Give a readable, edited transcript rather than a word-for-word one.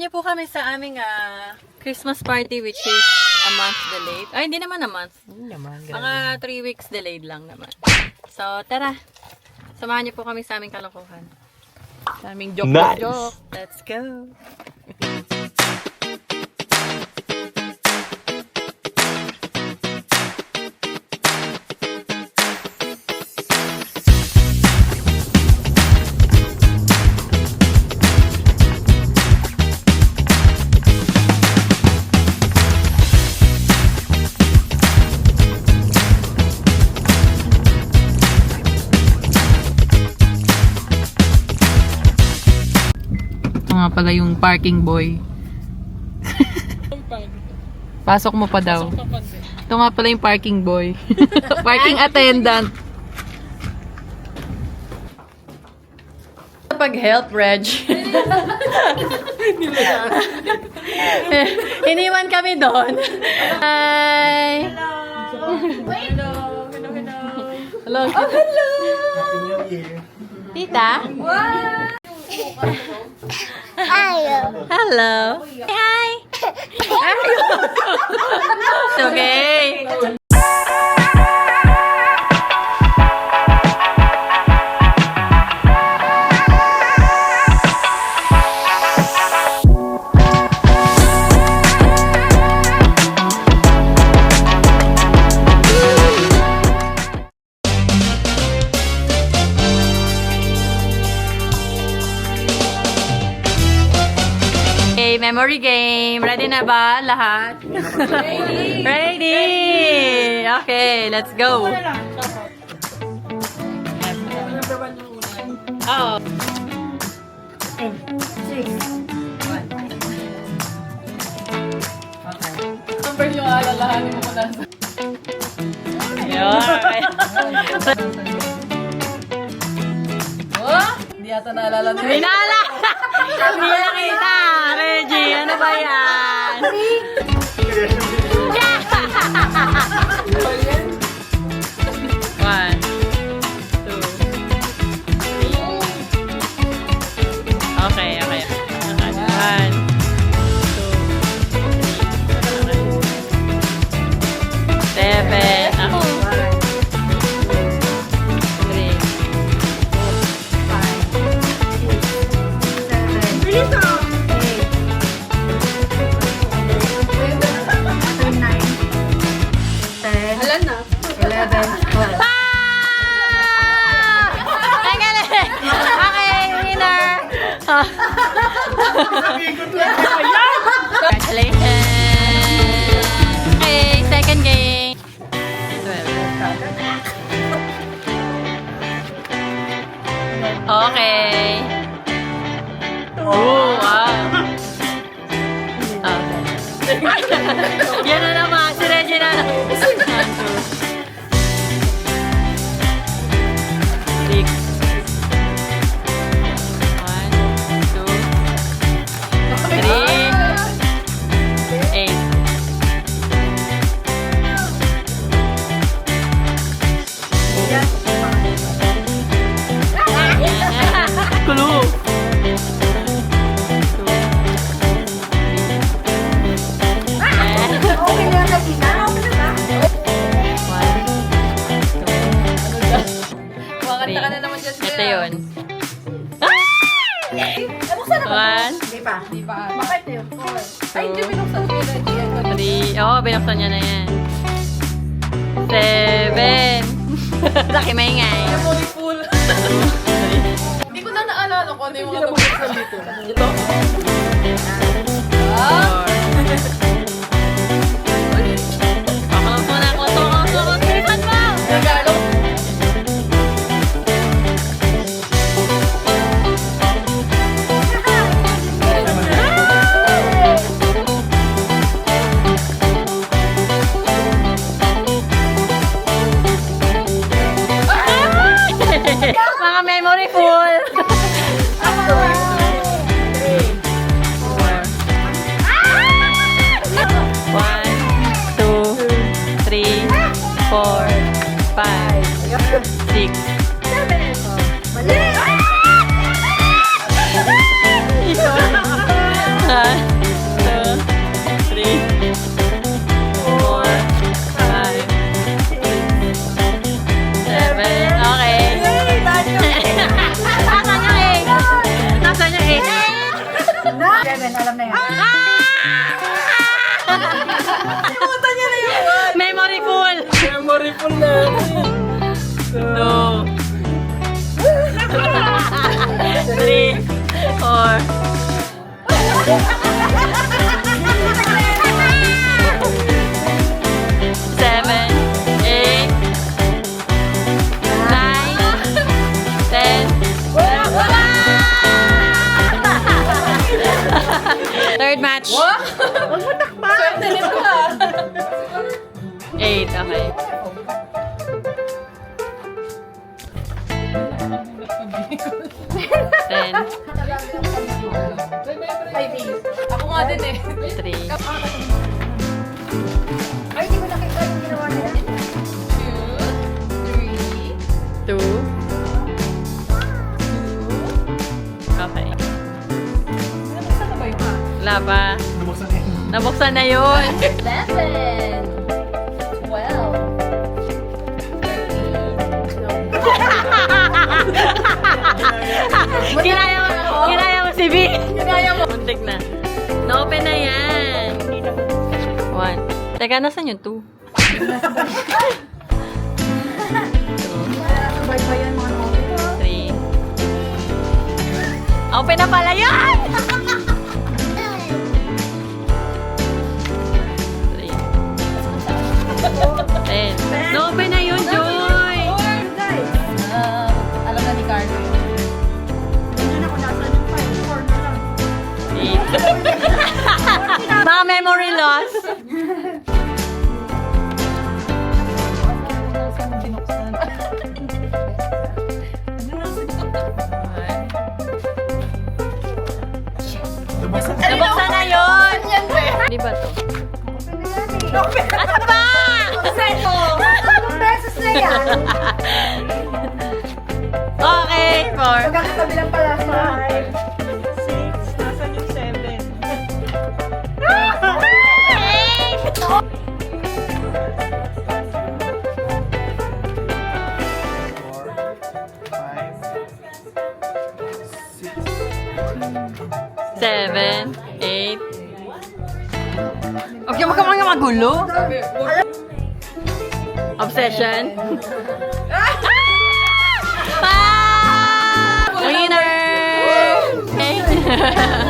Samahan niyo po kami sa aming Christmas party which is a month delayed. Ay, hindi naman a month. Mga 3 weeks delayed lang naman. So, tara. Samahan niyo po kami sa aming kalokohan. Sa aming joke. Let's go. Nga pala yung parking boy. Pasok mo pa daw. Ito nga pala yung parking boy. Parking attendant. Pag-help, Reg. Iniwan kami doon. Hi! Hello! Hello! Oh, hello! Tita? What? Hello. Hi. It's okay. Memory game. Ready na ba lahat? Ready! Ready! Okay, let's go. Oh. 6. Number yung alalahanin mo ko na. Oh? Hindi yata naalala nila. Hindi naalala! Hindi nakita! Reggie, ano ba yan? One, two, three. Okay. One, two, three. Seven. Ako. 3. 5. 6. 7. Bilis ah! Congratulations! Okay, second game. 12. Okay. Oh, wow. Okay. Yan na naman, si Regina. 3. Oo, binuksan niya na yan. 7. Laki maingay. Memory full. Hindi ko na naalala kung ano yung mga pag-binuksan dito. Ito? 4. Pakalong mo na. Bilisan mo! Regalo. Mga memory full. 4, 5, 6, 7. Mali! maripol natin. 2, 3, 4. Seven, 8, 9, 10. Third match. Huwag mo takpan. Swerte nito ah. 8, okay. Ten, Ako nga din eh. 3, Ay, di ko nakita yung ginawa nila. 2, 3. 2. Okay. Nabuksan na ba yun ha? Laba. Nabuksan na yun. 11. 12. 13. Kinaya mo si B. Kinaya mo. Muntik na. Na-open na yan. 1. Teka, nasan yung 2? Sabay ba yan mga nobito? 3. Open na pala yan! 3. 10. Na-open na yun, Joy! Alam na ni Carlo. Tingnan ako nasaan yung 5. 4 na lang. 8. Mga memory loss. Nasaan yung binuksan? Nabuksan na yun! Di ba to? Ano ba? Anong beses na yan? Okay, 4. Magkakatabi lang pala. 6. Nasaan yung 7? 7, 8. Okay, wag ka mga magulo. Obsession. Ah! Winner! Okay.